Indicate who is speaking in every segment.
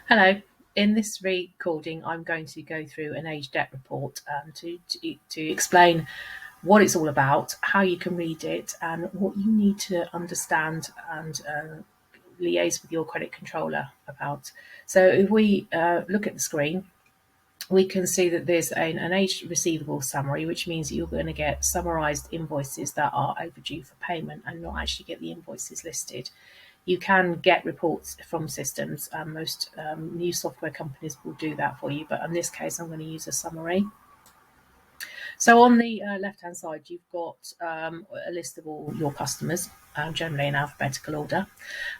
Speaker 1: Hello. In this recording, I'm going to go through an age debt report to explain what it's all about, how you can read it, and what you need to understand and liaise with your credit controller about. So if we look at the screen, we can see that there's an age receivable summary, which means that you're going to get summarised invoices that are overdue for payment and not actually get the invoices listed. You can get reports from systems. Most new software companies will do that for you, but in this case, I'm going to use a summary. So on the left-hand side, you've got a list of all your customers, generally in alphabetical order.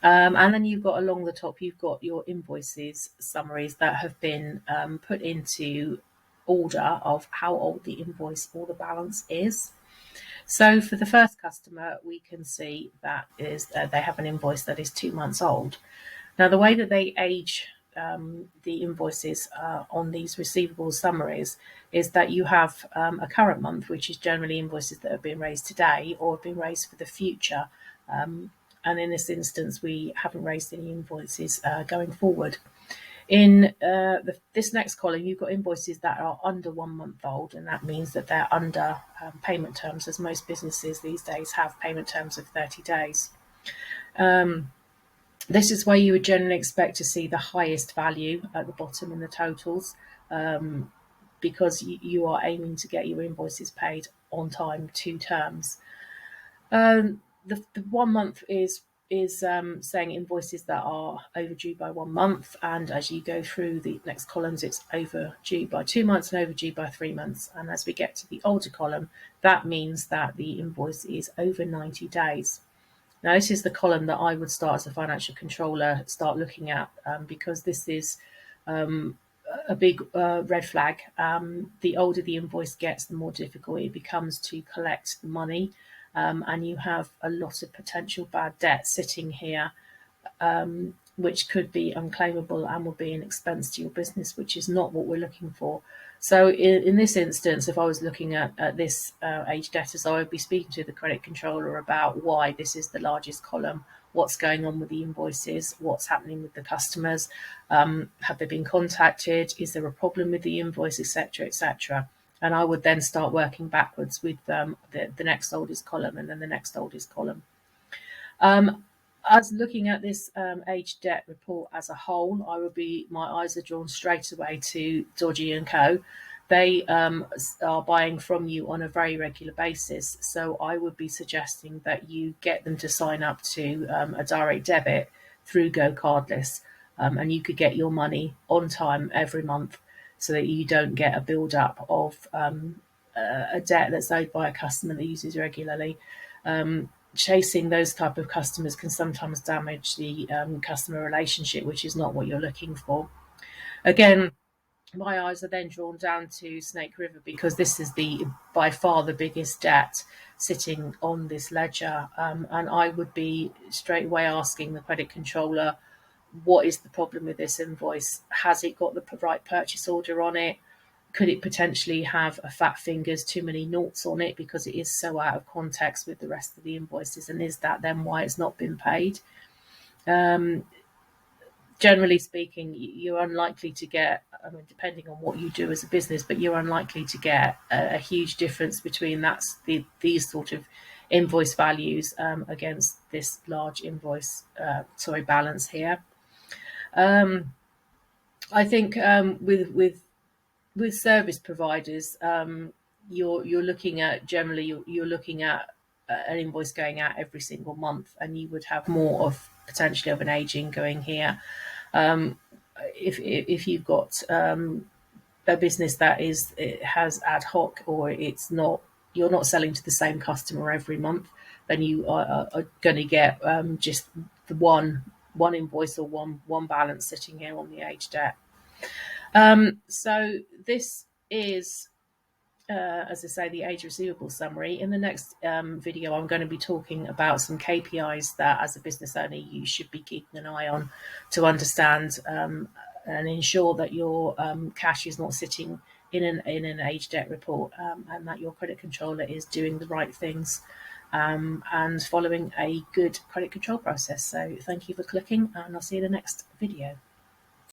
Speaker 1: And then you've got along the top, you've got your invoices summaries that have been put into order of how old the invoice or the balance is. So for the first customer, we can see that is they have an invoice that is 2 months old. Now, the way that they age the invoices on these receivables summaries is that you have a current month, which is generally invoices that have been raised today or have been raised for the future. And in this instance, we haven't raised any invoices going forward. In this next column, you've got invoices that are under 1 month old, and that means that they're under payment terms, as most businesses these days have payment terms of 30 days. This is where you would generally expect to see the highest value at the bottom in the totals, because you are aiming to get your invoices paid on time, 2 terms. The 1 month is saying invoices that are overdue by 1 month, and as you go through the next columns, it's overdue by 2 months and overdue by 3 months. And as we get to the older column, that means that the invoice is over 90 days. Now, this is the column that I would start as a financial controller, start looking at, because this is a big red flag. The older the invoice gets, the more difficult it becomes to collect the money, and you have a lot of potential bad debt sitting here, which could be unclaimable and will be an expense to your business, which is not what we're looking for. So in this instance, if I was looking at this age debtors, I would be speaking to the credit controller about why this is the largest column, what's going on with the invoices, what's happening with the customers, have they been contacted, is there a problem with the invoice, etc., etc. And I would then start working backwards with the next oldest column and then the next oldest column. As looking at this age debt report as a whole, my eyes are drawn straight away to Dodgy & Co. They are buying from you on a very regular basis, so I would be suggesting that you get them to sign up to a direct debit through Go Cardless, and you could get your money on time every month so that you don't get a build-up of a debt that's owed by a customer that uses regularly. Chasing those type of customers can sometimes damage the customer relationship, which is not what you're looking for. Again, my eyes are then drawn down to Snake River because this is by far the biggest debt sitting on this ledger, and I would be straight away asking the credit controller, what is the problem with this invoice? Has it got the right purchase order on it? Could it potentially have a fat fingers, too many noughts on it because it is so out of context with the rest of the invoices? And is that then why it's not been paid? Generally speaking, you're unlikely to get, I mean, depending on what you do as a business, but you're unlikely to get a huge difference between these sort of invoice values against this large balance here. I think with service providers, you're looking at generally you're looking at an invoice going out every single month, and you would have more of potentially of an aging going here. If you've got a business that has ad hoc, or you're not selling to the same customer every month, then you are going to get just the one invoice or one balance sitting here on the age debt. So this is, as I say, the age receivable summary. In the next video, I'm going to be talking about some KPIs that as a business owner you should be keeping an eye on to understand and ensure that your cash is not sitting in an age debt report, and that your credit controller is doing the right things and following a good credit control process. So thank you for clicking, and I'll see you in the next video.